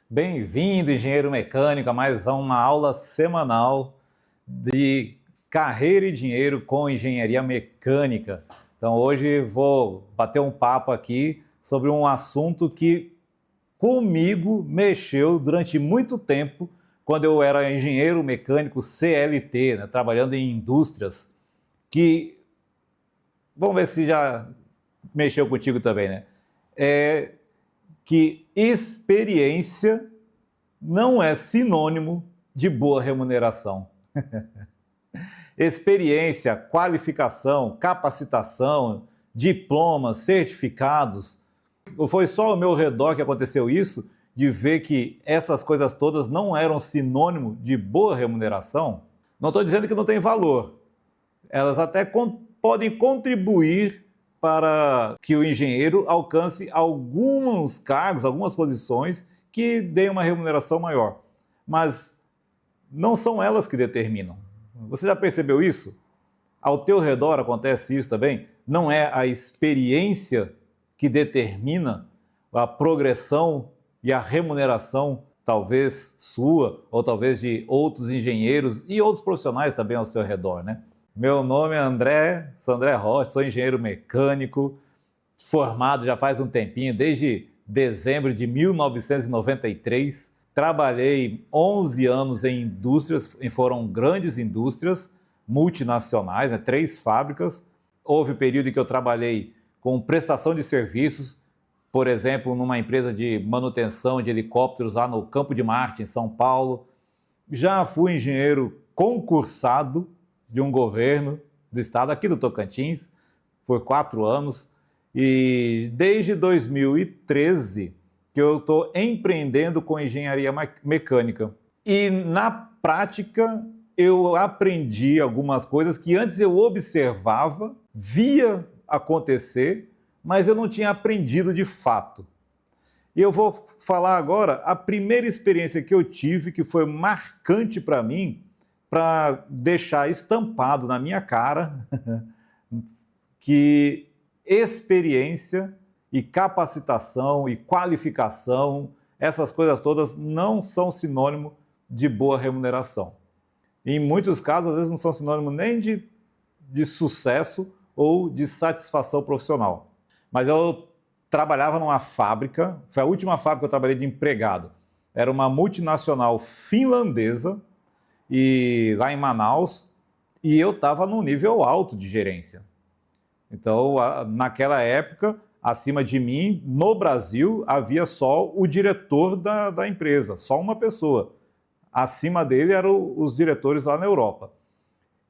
Bem-vindo, engenheiro mecânico, a mais uma aula semanal de carreira e dinheiro com engenharia mecânica. Então, hoje vou bater um papo aqui sobre um assunto que comigo mexeu durante muito tempo, quando eu era engenheiro mecânico CLT, né, trabalhando em indústrias, que, vamos ver se já mexeu contigo também, né? Que experiência não é sinônimo de boa remuneração. Experiência, qualificação, capacitação, diplomas, certificados. Foi só ao meu redor que aconteceu isso, de ver que essas coisas todas não eram sinônimo de boa remuneração? Não estou dizendo que não tem valor. Elas até podem contribuir para que o engenheiro alcance alguns cargos, algumas posições que deem uma remuneração maior. Mas não são elas que determinam. Você já percebeu isso? Ao teu redor acontece isso também? Não é a experiência que determina a progressão e a remuneração, talvez sua, ou talvez de outros engenheiros e outros profissionais também ao seu redor, né? Meu nome é sou André Rocha, sou engenheiro mecânico, formado já faz um tempinho, desde dezembro de 1993. Trabalhei 11 anos em indústrias, foram grandes indústrias multinacionais, né, 3 fábricas. Houve período em que eu trabalhei com prestação de serviços, por exemplo, numa empresa de manutenção de helicópteros lá no Campo de Marte, em São Paulo. Já fui engenheiro concursado de um governo do estado aqui do Tocantins por 4 anos, e desde 2013 que eu estou empreendendo com engenharia mecânica. E na prática eu aprendi algumas coisas que antes eu observava, via acontecer, mas eu não tinha aprendido de fato. E eu vou falar agora a primeira experiência que eu tive, que foi marcante para mim, para deixar estampado na minha cara que experiência e capacitação e qualificação, essas coisas todas não são sinônimo de boa remuneração. Em muitos casos, às vezes não são sinônimo nem de sucesso ou de satisfação profissional. Mas eu trabalhava numa fábrica, foi a última fábrica que eu trabalhei de empregado. Era uma multinacional finlandesa, e lá em Manaus, e eu estava num nível alto de gerência. Então, naquela época, acima de mim, no Brasil, havia só o diretor da empresa, só uma pessoa. Acima dele eram os diretores lá na Europa.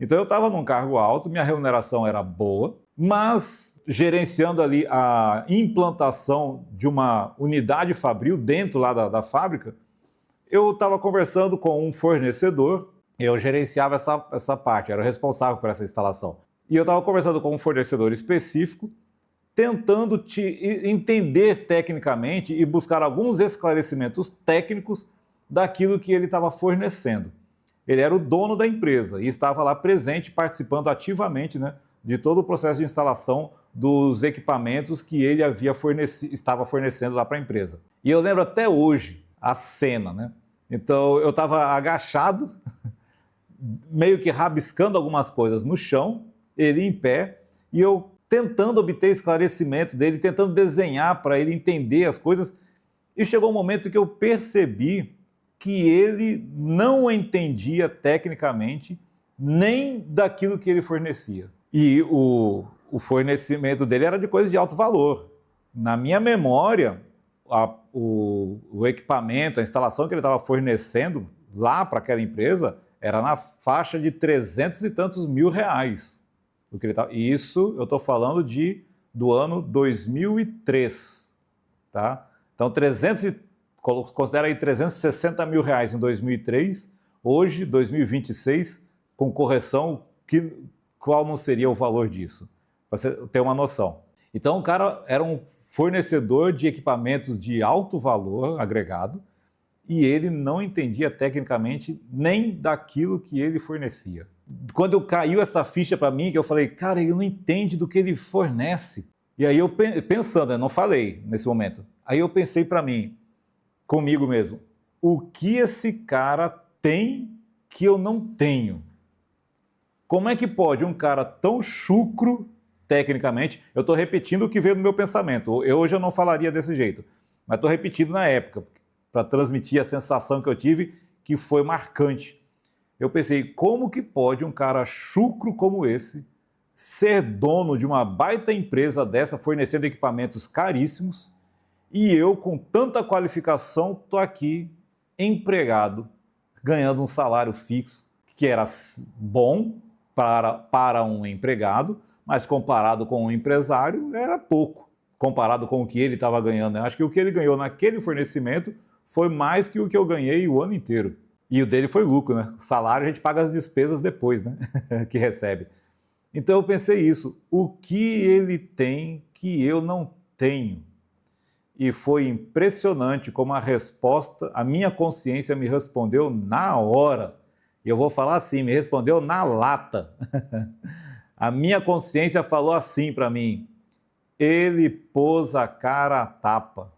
Então, eu estava num cargo alto, minha remuneração era boa, mas gerenciando ali a implantação de uma unidade fabril dentro lá da fábrica, eu estava conversando com um fornecedor, eu gerenciava essa parte, era o responsável por essa instalação. E eu estava conversando com um fornecedor específico, tentando entender tecnicamente e buscar alguns esclarecimentos técnicos daquilo que ele estava fornecendo. Ele era o dono da empresa e estava lá presente, participando ativamente, né, de todo o processo de instalação dos equipamentos que ele estava fornecendo lá para a empresa. E eu lembro até hoje a cena, né? Então eu estava agachado, meio que rabiscando algumas coisas no chão, ele em pé, e eu tentando obter esclarecimento dele, tentando desenhar para ele entender as coisas, e chegou um momento que eu percebi que ele não entendia tecnicamente nem daquilo que ele fornecia. E o fornecimento dele era de coisas de alto valor. Na minha memória, o equipamento, a instalação que ele estava fornecendo lá para aquela empresa era na faixa de 300 e tantos mil reais. E isso eu estou falando do ano 2003. Tá? Então, considera aí 360 mil reais em 2003, hoje, 2026, com correção, qual não seria o valor disso? Para você ter uma noção. Então, o cara era um fornecedor de equipamentos de alto valor agregado e ele não entendia tecnicamente nem daquilo que ele fornecia. Quando caiu essa ficha para mim, que eu falei, cara, ele não entende do que ele fornece. E aí eu pensando, eu não falei nesse momento, aí eu pensei para mim, comigo mesmo, o que esse cara tem que eu não tenho? Como é que pode um cara tão chucro, tecnicamente, eu estou repetindo o que veio no meu pensamento, hoje eu não falaria desse jeito, mas estou repetindo na época, para transmitir a sensação que eu tive, que foi marcante. Eu pensei, como que pode um cara chucro como esse ser dono de uma baita empresa dessa, fornecendo equipamentos caríssimos, e eu, com tanta qualificação, estou aqui empregado, ganhando um salário fixo, que era bom para um empregado, mas comparado com um empresário, era pouco, comparado com o que ele estava ganhando. Eu acho que o que ele ganhou naquele fornecimento foi mais que o que eu ganhei o ano inteiro. E o dele foi lucro, né? Salário a gente paga as despesas depois, né? Que recebe. Então eu pensei isso, o que ele tem que eu não tenho? E foi impressionante como a resposta, a minha consciência me respondeu na hora. E eu vou falar assim, me respondeu na lata. A minha consciência falou assim para mim, ele pôs a cara à tapa,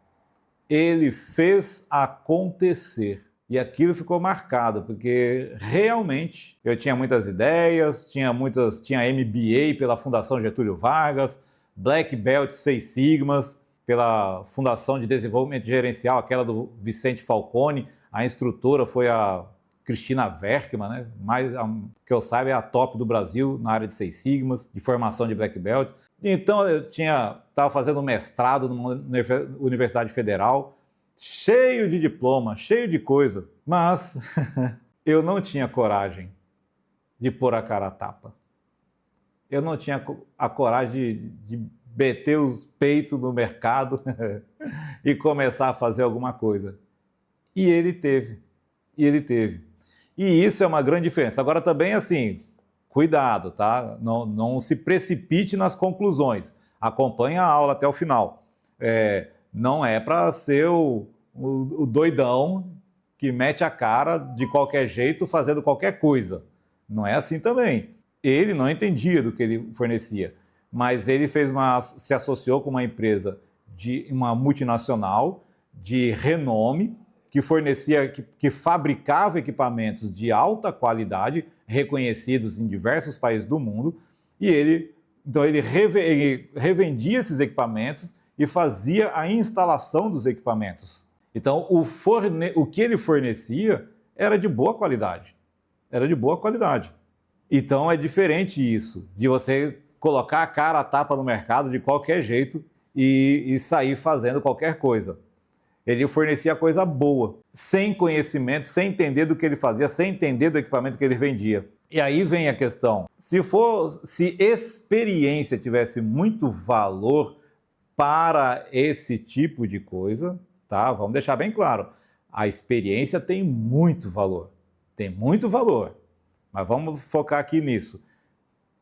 ele fez acontecer. E aquilo ficou marcado, porque realmente eu tinha muitas ideias, tinha MBA pela Fundação Getúlio Vargas, Black Belt 6 Sigmas, pela Fundação de Desenvolvimento Gerencial, aquela do Vicente Falcone, a instrutora foi a Cristina Werkman, né? Mais, que eu saiba, é a top do Brasil na área de 6 Sigmas, de formação de Black Belt. Então eu estava fazendo um mestrado numa Universidade Federal, cheio de diploma, cheio de coisa, mas eu não tinha coragem de pôr a cara a tapa. Eu não tinha a coragem de meter os peitos no mercado e começar a fazer alguma coisa. E ele teve. E isso é uma grande diferença. Agora também, assim, cuidado, tá? Não se precipite nas conclusões. Acompanhe a aula até o final. Não é para ser o doidão que mete a cara de qualquer jeito fazendo qualquer coisa. Não é assim também. Ele não entendia do que ele fornecia, mas ele se associou com uma empresa de uma multinacional de renome que fornecia, que fabricava equipamentos de alta qualidade, reconhecidos em diversos países do mundo, e ele revendia esses equipamentos e fazia a instalação dos equipamentos. Então, o que ele fornecia era de boa qualidade. Era de boa qualidade. Então, é diferente isso, de você colocar a cara a tapa no mercado de qualquer jeito e sair fazendo qualquer coisa. Ele fornecia coisa boa, sem conhecimento, sem entender do que ele fazia, sem entender do equipamento que ele vendia. E aí vem a questão, se experiência tivesse muito valor para esse tipo de coisa, tá? Vamos deixar bem claro, a experiência tem muito valor, mas vamos focar aqui nisso.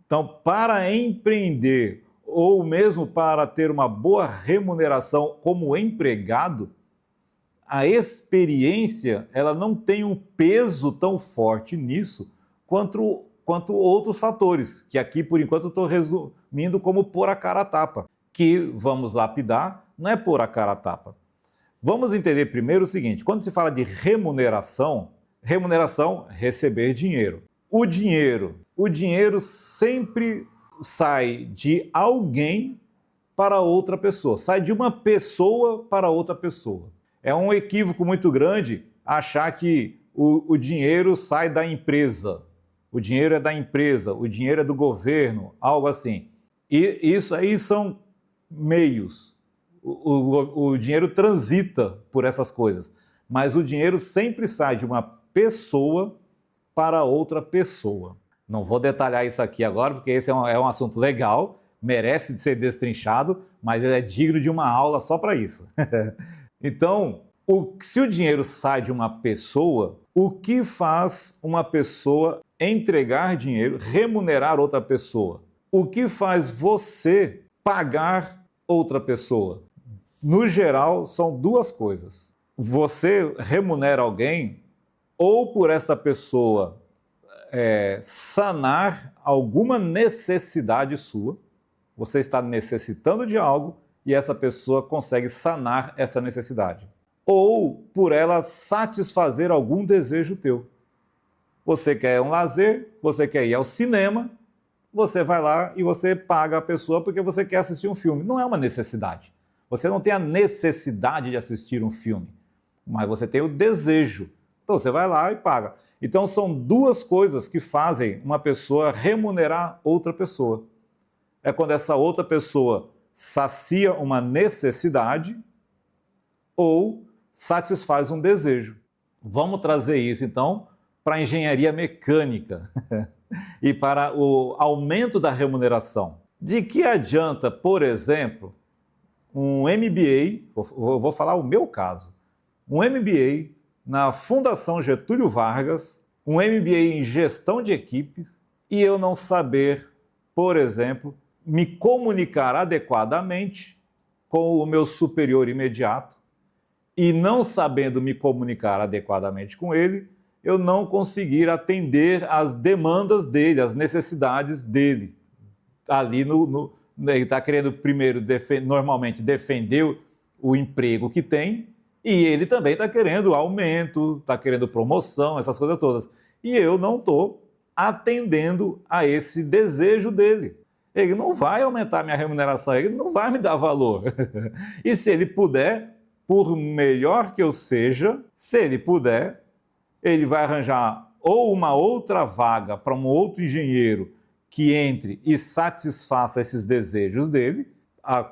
Então, para empreender ou mesmo para ter uma boa remuneração como empregado, a experiência ela não tem um peso tão forte nisso quanto outros fatores, que aqui, por enquanto, estou resumindo como pôr a cara a tapa, que vamos lapidar, não é pôr a cara a tapa. Vamos entender primeiro o seguinte, quando se fala de remuneração, receber dinheiro. O dinheiro sempre sai de alguém para outra pessoa, sai de uma pessoa para outra pessoa. É um equívoco muito grande achar que o dinheiro sai da empresa, o dinheiro é da empresa, o dinheiro é do governo, algo assim. E isso aí são meios. O dinheiro transita por essas coisas, mas o dinheiro sempre sai de uma pessoa para outra pessoa. Não vou detalhar isso aqui agora, porque esse é um assunto legal, merece de ser destrinchado, mas ele é digno de uma aula só para isso. Então, se o dinheiro sai de uma pessoa, o que faz uma pessoa entregar dinheiro, remunerar outra pessoa? O que faz você pagar outra pessoa? No geral, são duas coisas. Você remunera alguém ou por esta pessoa sanar alguma necessidade sua, você está necessitando de algo e essa pessoa consegue sanar essa necessidade. ou por ela satisfazer algum desejo teu. Você quer um lazer, você quer ir ao cinema, você vai lá e você paga a pessoa porque você quer assistir um filme. Não é uma necessidade. Você não tem a necessidade de assistir um filme, mas você tem o desejo. Então você vai lá e paga. Então são duas coisas que fazem uma pessoa remunerar outra pessoa. É quando essa outra pessoa sacia uma necessidade ou satisfaz um desejo. Vamos trazer isso então para a engenharia mecânica e para o aumento da remuneração. De que adianta, por exemplo, um MBA, eu vou falar o meu caso, um MBA na Fundação Getúlio Vargas, um MBA em gestão de equipes, e eu não saber, por exemplo, me comunicar adequadamente com o meu superior imediato, e não sabendo me comunicar adequadamente com ele, eu não conseguir atender às demandas dele, às necessidades dele. Ali ele está querendo primeiro, normalmente, defender o emprego que tem, e ele também está querendo aumento, está querendo promoção, essas coisas todas. E eu não estou atendendo a esse desejo dele. Ele não vai aumentar minha remuneração, ele não vai me dar valor. E se ele puder, por melhor que eu seja, se ele puder, ele vai arranjar ou uma outra vaga para um outro engenheiro que entre e satisfaça esses desejos dele,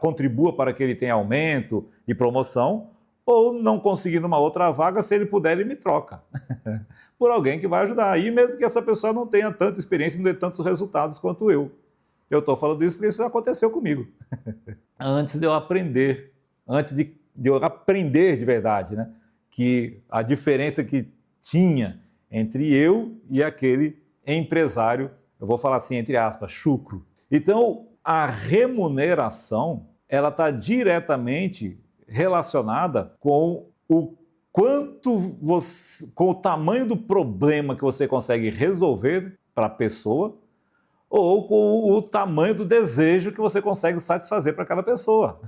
contribua para que ele tenha aumento e promoção, ou não conseguindo uma outra vaga, se ele puder, ele me troca por alguém que vai ajudar. E mesmo que essa pessoa não tenha tanta experiência, não dê tantos resultados quanto eu. Eu estou falando isso porque isso já aconteceu comigo. Antes de eu aprender, antes de eu aprender de verdade, né? Que a diferença que tinha entre eu e aquele empresário, eu vou falar assim, entre aspas, chucro. Então, a remuneração, ela está diretamente relacionada com o quanto você, com o tamanho do problema que você consegue resolver para a pessoa, ou com o tamanho do desejo que você consegue satisfazer para aquela pessoa.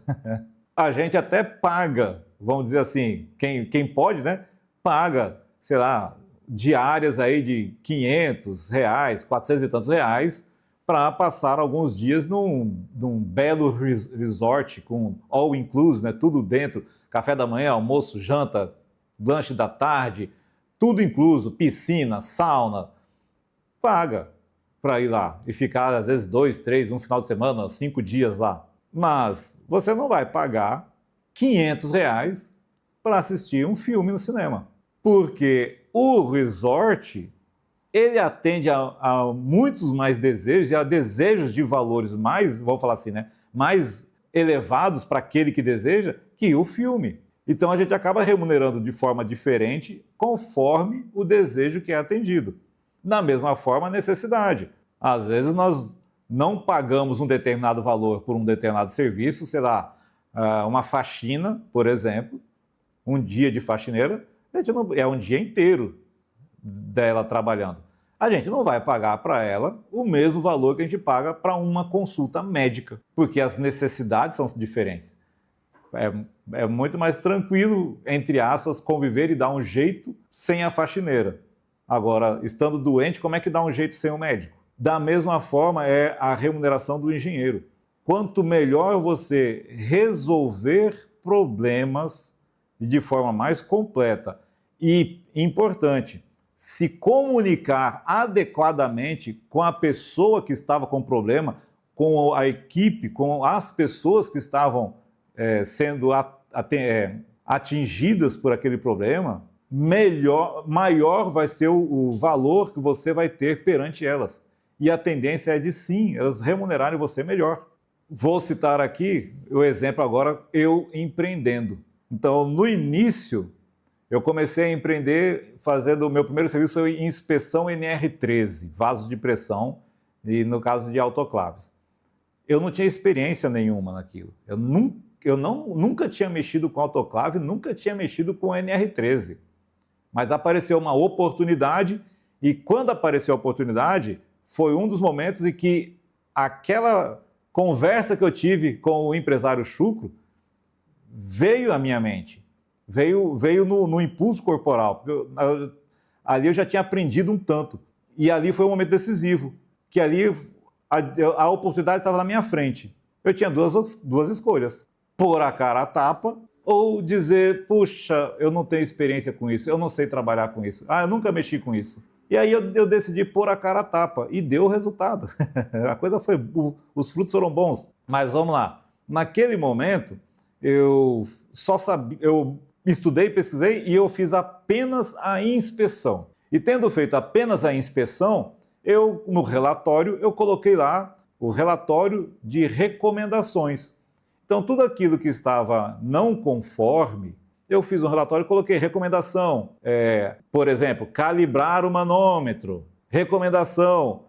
A gente até paga, vamos dizer assim, quem pode, né? Paga, sei lá, diárias aí de R$500, 400 e tantos reais, para passar alguns dias num belo resort com all inclusive, né? Tudo dentro, café da manhã, almoço, janta, lanche da tarde, tudo incluso, piscina, sauna. Paga para ir lá e ficar às vezes 2, 3, um final de semana, 5 dias lá. Mas você não vai pagar R$500 para assistir um filme no cinema, porque o resort ele atende a muitos mais desejos e a desejos de valores mais, vou falar assim, né, mais elevados para aquele que deseja que o filme. Então a gente acaba remunerando de forma diferente conforme o desejo que é atendido. Da mesma forma, a necessidade. Às vezes nós não pagamos um determinado valor por um determinado serviço, sei lá, uma faxina, por exemplo, um dia de faxineira, a gente não, é um dia inteiro dela trabalhando. A gente não vai pagar para ela o mesmo valor que a gente paga para uma consulta médica, porque as necessidades são diferentes. É muito mais tranquilo, entre aspas, conviver e dar um jeito sem a faxineira. Agora, estando doente, como é que dá um jeito sem o médico? Da mesma forma é a remuneração do engenheiro. Quanto melhor você resolver problemas de forma mais completa e, importante, se comunicar adequadamente com a pessoa que estava com o problema, com a equipe, com as pessoas que estavam sendo atingidas por aquele problema, maior vai ser o valor que você vai ter perante elas. E a tendência é de sim, elas remunerarem você melhor. Vou citar aqui o exemplo agora, eu empreendendo. Então, no início, eu comecei a empreender fazendo o meu primeiro serviço em inspeção NR13, vasos de pressão, e no caso de autoclaves. Eu não tinha experiência nenhuma naquilo. Eu nunca tinha mexido com autoclave, nunca tinha mexido com NR13. Mas apareceu uma oportunidade, e quando apareceu a oportunidade, foi um dos momentos em que aquela conversa que eu tive com o empresário chucro veio à minha mente. Veio no impulso corporal, porque ali eu já tinha aprendido um tanto. E ali foi um momento decisivo, que ali a oportunidade estava na minha frente. Eu tinha duas escolhas: pôr a cara a tapa ou dizer, puxa, eu não tenho experiência com isso, eu não sei trabalhar com isso, eu nunca mexi com isso. E aí eu decidi pôr a cara a tapa e deu o resultado. A coisa foi, os frutos foram bons. Mas vamos lá, naquele momento eu só sabia, eu estudei, pesquisei e eu fiz apenas a inspeção. E tendo feito apenas a inspeção, no relatório, eu coloquei lá o relatório de recomendações. Então, tudo aquilo que estava não conforme, eu fiz um relatório e coloquei recomendação. Por exemplo, calibrar o manômetro. Recomendação,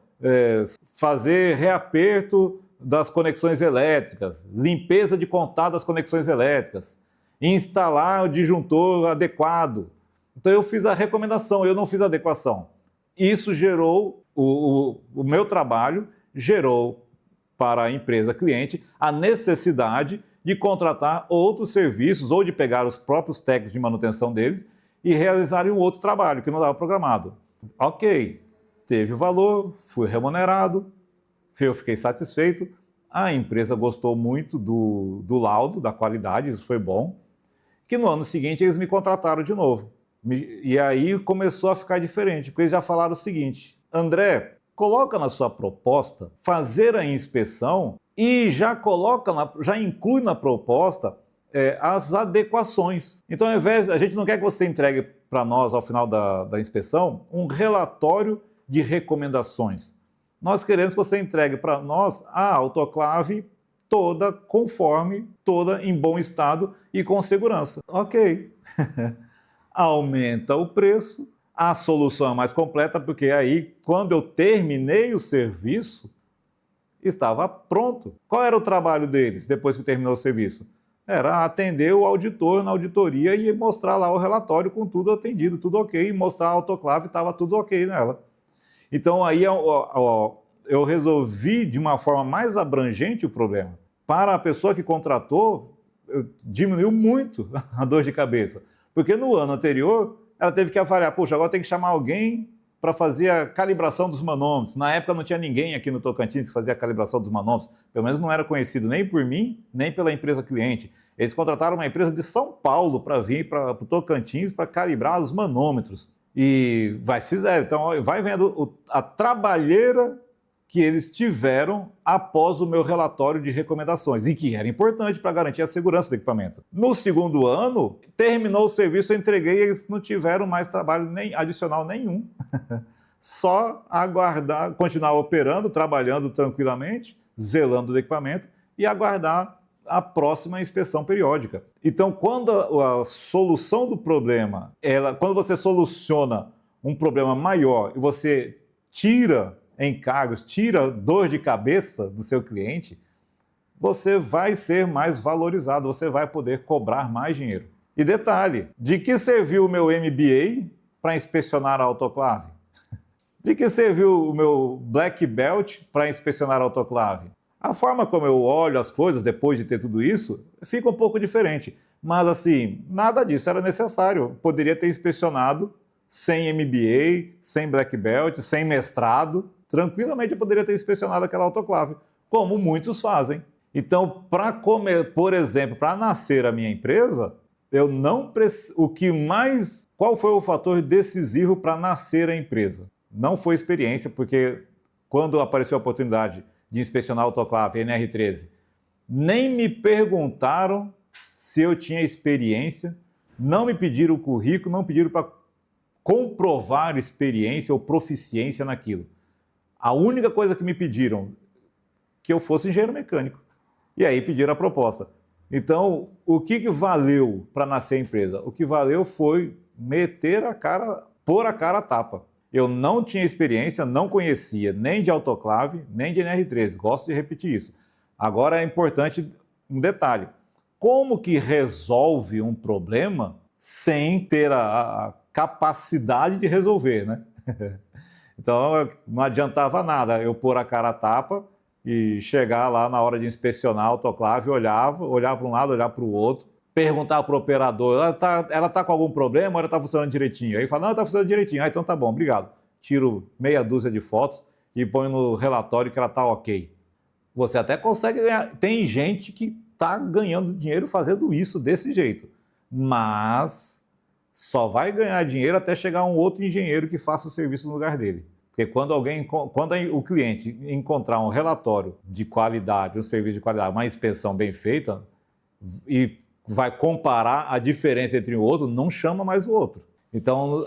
fazer reaperto das conexões elétricas, limpeza de contato das conexões elétricas, instalar o disjuntor adequado. Então, eu fiz a recomendação, eu não fiz a adequação. Isso gerou, o meu trabalho gerou para a empresa cliente a necessidade de contratar outros serviços ou de pegar os próprios técnicos de manutenção deles e realizarem um outro trabalho que não estava programado. Ok, teve o valor, fui remunerado, eu fiquei satisfeito, a empresa gostou muito do laudo, da qualidade, isso foi bom, que no ano seguinte eles me contrataram de novo. E aí começou a ficar diferente, porque eles já falaram o seguinte: André, coloca na sua proposta fazer a inspeção e já inclui na proposta as adequações. Então, ao invés, a gente não quer que você entregue para nós, ao final da inspeção, um relatório de recomendações. Nós queremos que você entregue para nós a autoclave toda conforme, toda em bom estado e com segurança. Ok. Aumenta o preço, a solução é mais completa, porque aí, quando eu terminei o serviço, estava pronto. Qual era o trabalho deles depois que terminou o serviço? Era atender o auditor na auditoria e mostrar lá o relatório com tudo atendido, tudo ok, e mostrar a autoclave, estava tudo ok nela. Então aí eu resolvi de uma forma mais abrangente o problema. Para a pessoa que contratou, diminuiu muito a dor de cabeça. Porque no ano anterior, ela teve que avaliar, poxa, agora tem que chamar alguém para fazer a calibração dos manômetros. Na época não tinha ninguém aqui no Tocantins que fazia a calibração dos manômetros. Pelo menos não era conhecido nem por mim, nem pela empresa cliente. Eles contrataram uma empresa de São Paulo para vir para o Tocantins para calibrar os manômetros. E fizeram. Então, vai vendo a trabalheira que eles tiveram após o meu relatório de recomendações, e que era importante para garantir a segurança do equipamento. No segundo ano, terminou o serviço, eu entreguei e eles não tiveram mais trabalho adicional nenhum. Só aguardar, continuar operando, trabalhando tranquilamente, zelando do equipamento e aguardar a próxima inspeção periódica. Então, quando a solução do problema, quando você soluciona um problema maior e você tira encargos, tira dor de cabeça do seu cliente, você vai ser mais valorizado, você vai poder cobrar mais dinheiro. E detalhe, de que serviu o meu MBA para inspecionar a autoclave? De que serviu o meu Black Belt para inspecionar a autoclave? A forma como eu olho as coisas depois de ter tudo isso fica um pouco diferente. Mas assim, nada disso era necessário. Poderia ter inspecionado sem MBA, sem Black Belt, sem mestrado. Tranquilamente eu poderia ter inspecionado aquela autoclave, como muitos fazem. Então, por exemplo, para nascer a minha empresa, qual foi o fator decisivo para nascer a empresa? Não foi experiência, porque quando apareceu a oportunidade de inspecionar a autoclave NR13, nem me perguntaram se eu tinha experiência, não me pediram o currículo, não pediram para comprovar experiência ou proficiência naquilo. A única coisa que me pediram, que eu fosse engenheiro mecânico. E aí pediram a proposta. Então, o que valeu para nascer a empresa? O que valeu foi pôr a cara a tapa. Eu não tinha experiência, não conhecia nem de autoclave, nem de NR13. Gosto de repetir isso. Agora é importante um detalhe. Como que resolve um problema sem ter a capacidade de resolver, né? Então, não adiantava nada eu pôr a cara a tapa e chegar lá na hora de inspecionar a autoclave, olhar para um lado, olhar para o outro, perguntar para o operador, ela tá com algum problema ou ela está funcionando direitinho? Aí fala, não, está funcionando direitinho. Ah, então tá bom, obrigado. Tiro meia dúzia de fotos e ponho no relatório que ela está ok. Você até consegue ganhar. Tem gente que está ganhando dinheiro fazendo isso desse jeito, mas só vai ganhar dinheiro até chegar um outro engenheiro que faça o serviço no lugar dele. Porque quando o cliente encontrar um relatório de qualidade, um serviço de qualidade, uma inspeção bem feita, e vai comparar a diferença entre um outro, não chama mais o outro. Então,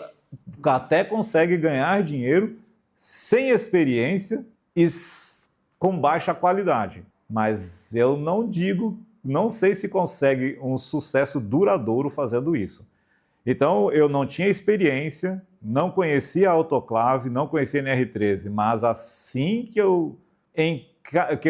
até consegue ganhar dinheiro sem experiência e com baixa qualidade. Mas eu não sei se consegue um sucesso duradouro fazendo isso. Então, eu não tinha experiência, não conhecia a autoclave, não conhecia a NR13, mas assim que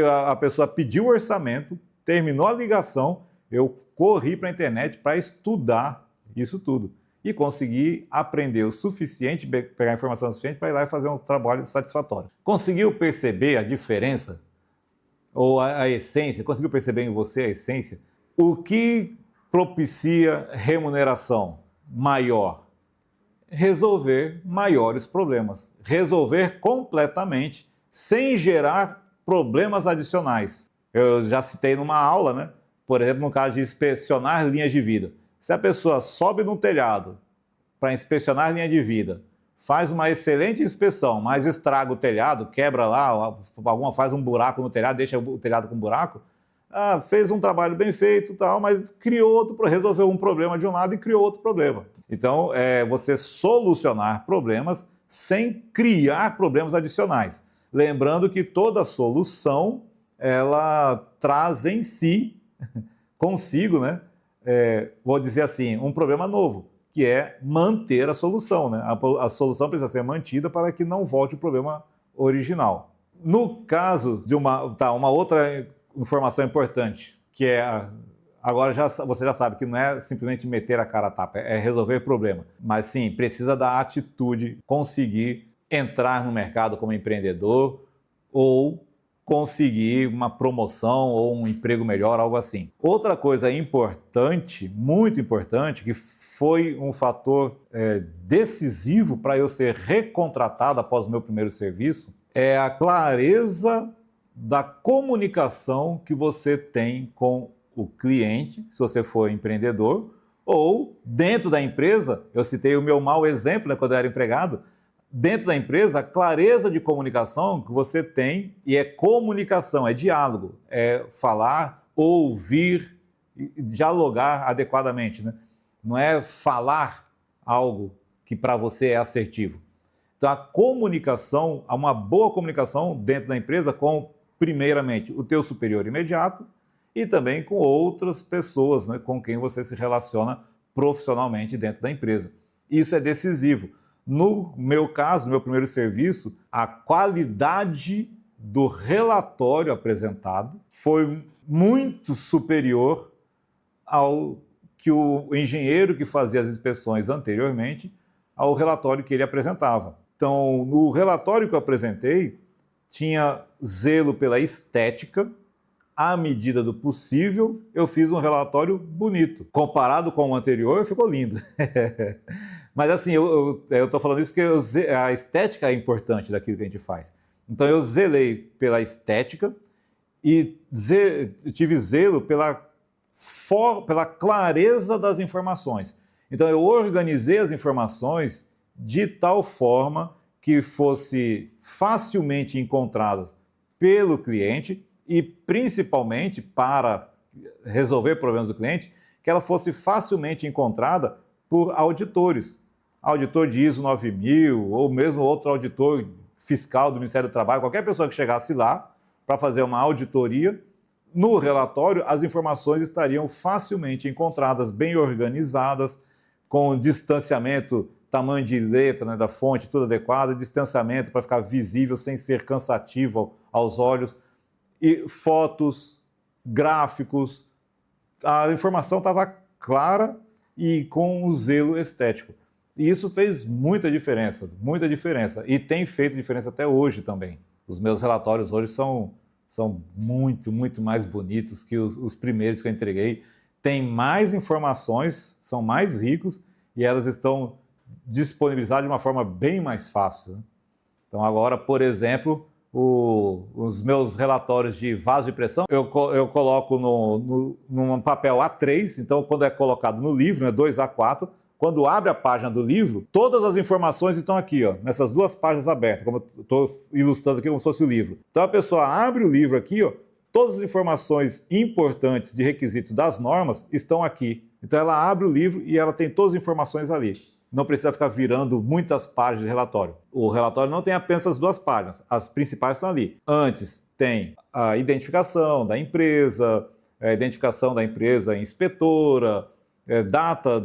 a pessoa pediu o orçamento, terminou a ligação, eu corri para a internet para estudar isso tudo e consegui aprender o suficiente, pegar informação suficiente para ir lá e fazer um trabalho satisfatório. Conseguiu perceber a diferença? Ou a essência? Conseguiu perceber em você a essência? O que propicia remuneração maior? Resolver maiores problemas. Resolver completamente, sem gerar problemas adicionais. Eu já citei numa aula, né? Por exemplo, no caso de inspecionar linhas de vida. Se a pessoa sobe no telhado para inspecionar linha de vida, faz uma excelente inspeção, mas estraga o telhado, quebra lá, faz um buraco no telhado, deixa o telhado com buraco, fez um trabalho bem feito, tal, mas resolveu um problema de um lado e criou outro problema. Então, você solucionar problemas sem criar problemas adicionais. Lembrando que toda solução, ela traz em si, consigo, né? Vou dizer assim, um problema novo, que é manter a solução, né? A solução precisa ser mantida para que não volte o problema original. No caso de uma outra informação importante, que agora você já sabe que não é simplesmente meter a cara a tapa, é resolver problema. Mas sim, precisa da atitude, conseguir entrar no mercado como empreendedor ou conseguir uma promoção ou um emprego melhor, algo assim. Outra coisa importante, muito importante, que foi um fator decisivo para eu ser recontratado após o meu primeiro serviço, é a clareza da comunicação que você tem com o cliente, se você for empreendedor, ou dentro da empresa. Eu citei o meu mau exemplo, né, quando eu era empregado. Dentro da empresa, a clareza de comunicação que você tem, e é comunicação, é diálogo, é falar, ouvir, dialogar adequadamente, né? Não é falar algo que para você é assertivo. Então, a comunicação, há uma boa comunicação dentro da empresa com, primeiramente, o teu superior imediato e também com outras pessoas, né, com quem você se relaciona profissionalmente dentro da empresa. Isso é decisivo. No meu caso, no meu primeiro serviço, a qualidade do relatório apresentado foi muito superior ao que o engenheiro que fazia as inspeções anteriormente, ao relatório que ele apresentava. Então, no relatório que eu apresentei, tinha zelo pela estética. À medida do possível, eu fiz um relatório bonito. Comparado com o anterior, ficou lindo. Mas assim, eu estou falando isso porque a estética é importante daquilo que a gente faz. Então eu zelei pela estética e tive zelo pela clareza das informações. Então eu organizei as informações de tal forma que fosse facilmente encontradas pelo cliente e principalmente para resolver problemas do cliente, que ela fosse facilmente encontrada por auditores. Auditor de ISO 9000 ou mesmo outro auditor fiscal do Ministério do Trabalho, qualquer pessoa que chegasse lá para fazer uma auditoria, no relatório as informações estariam facilmente encontradas, bem organizadas, com distanciamento, tamanho de letra, né, da fonte, tudo adequado, distanciamento para ficar visível sem ser cansativo aos olhos, e fotos, gráficos, a informação estava clara e com um zelo estético. E isso fez muita diferença, e tem feito diferença até hoje também. Os meus relatórios hoje são muito, muito mais bonitos que os primeiros que eu entreguei. têm mais informações, são mais ricos e elas estão disponibilizadas de uma forma bem mais fácil. Então agora, por exemplo, os meus relatórios de vaso de pressão, eu coloco num papel A3, então quando é colocado no livro, né, 2A4, quando abre a página do livro, todas as informações estão aqui, ó, nessas duas páginas abertas, como eu estou ilustrando aqui como se fosse o livro. Então a pessoa abre o livro aqui, ó, todas as informações importantes de requisitos das normas estão aqui. Então ela abre o livro e ela tem todas as informações ali. Não precisa ficar virando muitas páginas de relatório. O relatório não tem apenas as duas páginas, as principais estão ali. Antes tem a identificação da empresa, inspetora, data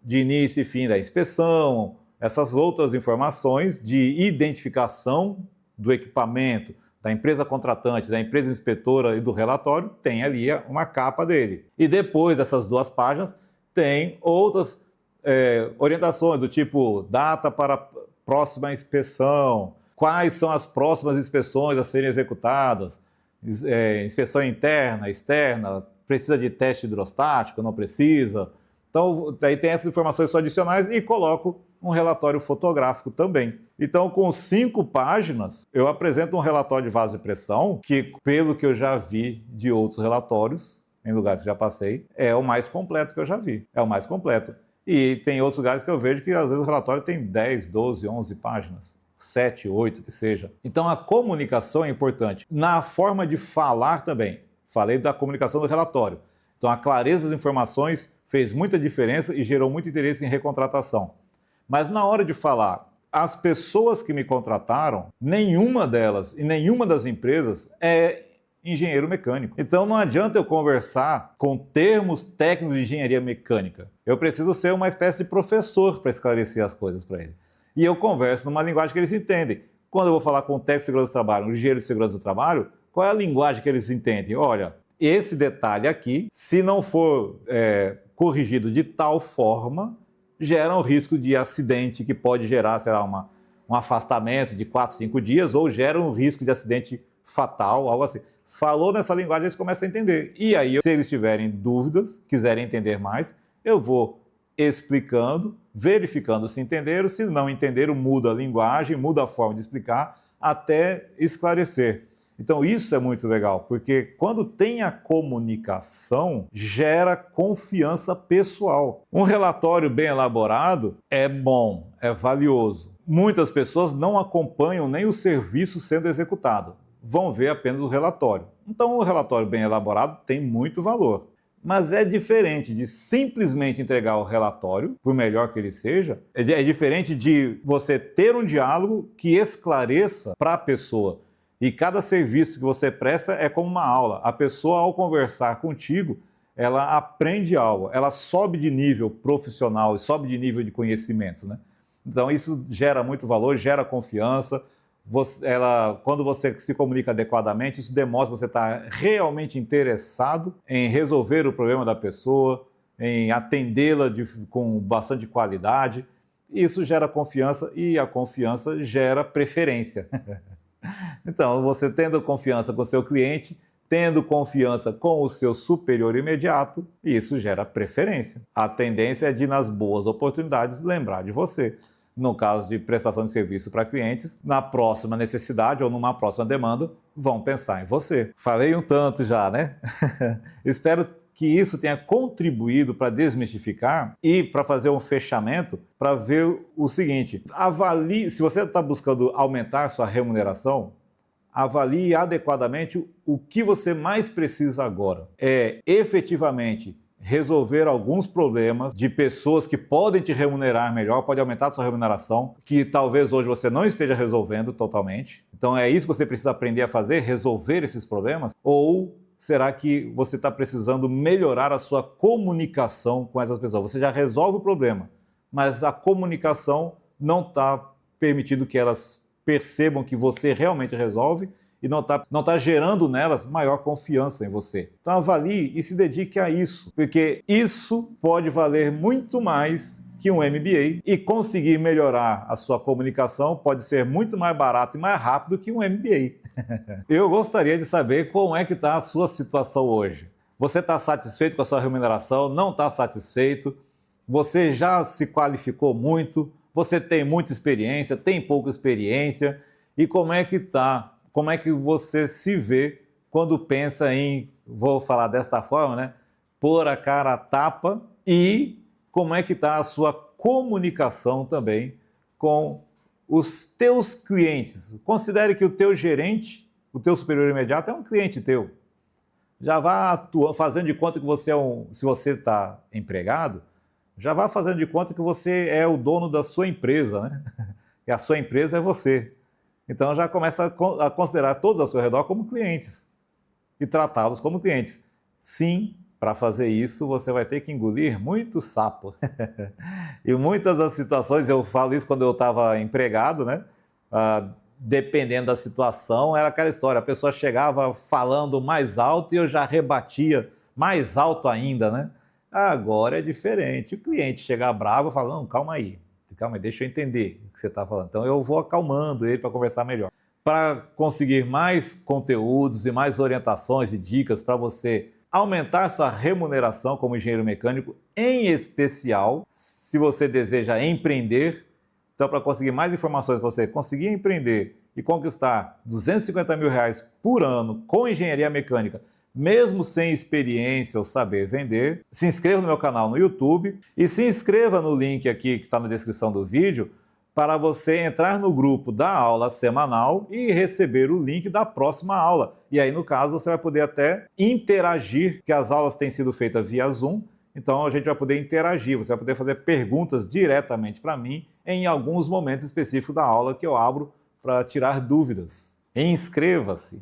de início e fim da inspeção, essas outras informações de identificação do equipamento, da empresa contratante, da empresa inspetora e do relatório, tem ali uma capa dele. E depois dessas duas páginas, tem outras orientações do tipo data para a próxima inspeção, quais são as próximas inspeções a serem executadas, inspeção interna, externa, precisa de teste hidrostático, não precisa. Então, daí tem essas informações só adicionais e coloco um relatório fotográfico também. Então, com 5 páginas, eu apresento um relatório de vaso de pressão que, pelo que eu já vi de outros relatórios, em lugares que já passei, é o mais completo que eu já vi. É o mais completo. E tem outros lugares que eu vejo que às vezes o relatório tem 10, 12, 11 páginas, 7, 8, que seja. Então a comunicação é importante. Na forma de falar também. Falei da comunicação do relatório. Então a clareza das informações fez muita diferença e gerou muito interesse em recontratação. Mas na hora de falar, as pessoas que me contrataram, nenhuma delas e nenhuma das empresas é engenheiro mecânico. Então não adianta eu conversar com termos técnicos de engenharia mecânica. Eu preciso ser uma espécie de professor para esclarecer as coisas para ele. E eu converso numa linguagem que eles entendem. Quando eu vou falar com o técnico de segurança do trabalho, um engenheiro de segurança do trabalho, qual é a linguagem que eles entendem? Olha, esse detalhe aqui, se não for corrigido de tal forma, gera um risco de acidente que pode gerar, sei lá, um afastamento de 4, 5 dias ou gera um risco de acidente fatal, algo assim. Falou nessa linguagem, eles começam a entender. E aí, se eles tiverem dúvidas, quiserem entender mais, eu vou explicando, verificando se entenderam. Se não entenderam, muda a linguagem, muda a forma de explicar, até esclarecer. Então isso é muito legal, porque quando tem a comunicação, gera confiança pessoal. Um relatório bem elaborado é bom, é valioso. Muitas pessoas não acompanham nem o serviço sendo executado, vão ver apenas o relatório. Então o relatório bem elaborado tem muito valor. Mas é diferente de simplesmente entregar o relatório, por melhor que ele seja, é diferente de você ter um diálogo que esclareça para a pessoa. E cada serviço que você presta é como uma aula. A pessoa, ao conversar contigo, ela aprende algo, ela sobe de nível profissional e sobe de nível de conhecimentos, né? Então isso gera muito valor, gera confiança. Quando você se comunica adequadamente, isso demonstra que você está realmente interessado em resolver o problema da pessoa, em atendê-la com bastante qualidade. Isso gera confiança e a confiança gera preferência. Então, você tendo confiança com o seu cliente, tendo confiança com o seu superior imediato, isso gera preferência. A tendência é de, nas boas oportunidades, lembrar de você. No caso de prestação de serviço para clientes, na próxima necessidade ou numa próxima demanda, vão pensar em você. Falei um tanto já, né? Espero que isso tenha contribuído para desmistificar e para fazer um fechamento, para ver o seguinte: avalie, se você está buscando aumentar sua remuneração, avalie adequadamente o que você mais precisa agora. É efetivamente resolver alguns problemas de pessoas que podem te remunerar melhor, pode aumentar a sua remuneração, que talvez hoje você não esteja resolvendo totalmente. Então é isso que você precisa aprender a fazer, resolver esses problemas? Ou será que você está precisando melhorar a sua comunicação com essas pessoas? Você já resolve o problema, mas a comunicação não está permitindo que elas percebam que você realmente resolve e não tá gerando nelas maior confiança em você. Então avalie e se dedique a isso, porque isso pode valer muito mais que um MBA e conseguir melhorar a sua comunicação pode ser muito mais barato e mais rápido que um MBA. Eu gostaria de saber como é que está a sua situação hoje. Você está satisfeito com a sua remuneração? Não está satisfeito? Você já se qualificou muito? Você tem muita experiência? Tem pouca experiência? E como é que tá? Como é que você se vê quando pensa em, vou falar desta forma, né? Pôr a cara a tapa, e como é que está a sua comunicação também com os teus clientes. Considere que o teu gerente, o teu superior imediato é um cliente teu. Já vá fazendo de conta que você se você está empregado, já vá fazendo de conta que você é o dono da sua empresa, né? E a sua empresa é você. Então já começa a considerar todos ao seu redor como clientes e tratá-los como clientes. Sim, para fazer isso você vai ter que engolir muito sapo. E muitas das situações, eu falo isso quando eu estava empregado, né? Dependendo da situação, era aquela história, a pessoa chegava falando mais alto e eu já rebatia mais alto ainda, né? Agora é diferente, o cliente chegar bravo e fala, não, calma aí, deixa eu entender o que você está falando. Então eu vou acalmando ele para conversar melhor. Para conseguir mais conteúdos e mais orientações e dicas para você aumentar sua remuneração como engenheiro mecânico, em especial se você deseja empreender. Então, para conseguir mais informações para você conseguir empreender e conquistar R$250 mil por ano com engenharia mecânica, mesmo sem experiência ou saber vender, se inscreva no meu canal no YouTube e se inscreva no link aqui que está na descrição do vídeo para você entrar no grupo da aula semanal e receber o link da próxima aula. E aí, no caso, você vai poder até interagir, porque as aulas têm sido feitas via Zoom, então a gente vai poder interagir, você vai poder fazer perguntas diretamente para mim em alguns momentos específicos da aula que eu abro para tirar dúvidas. Inscreva-se!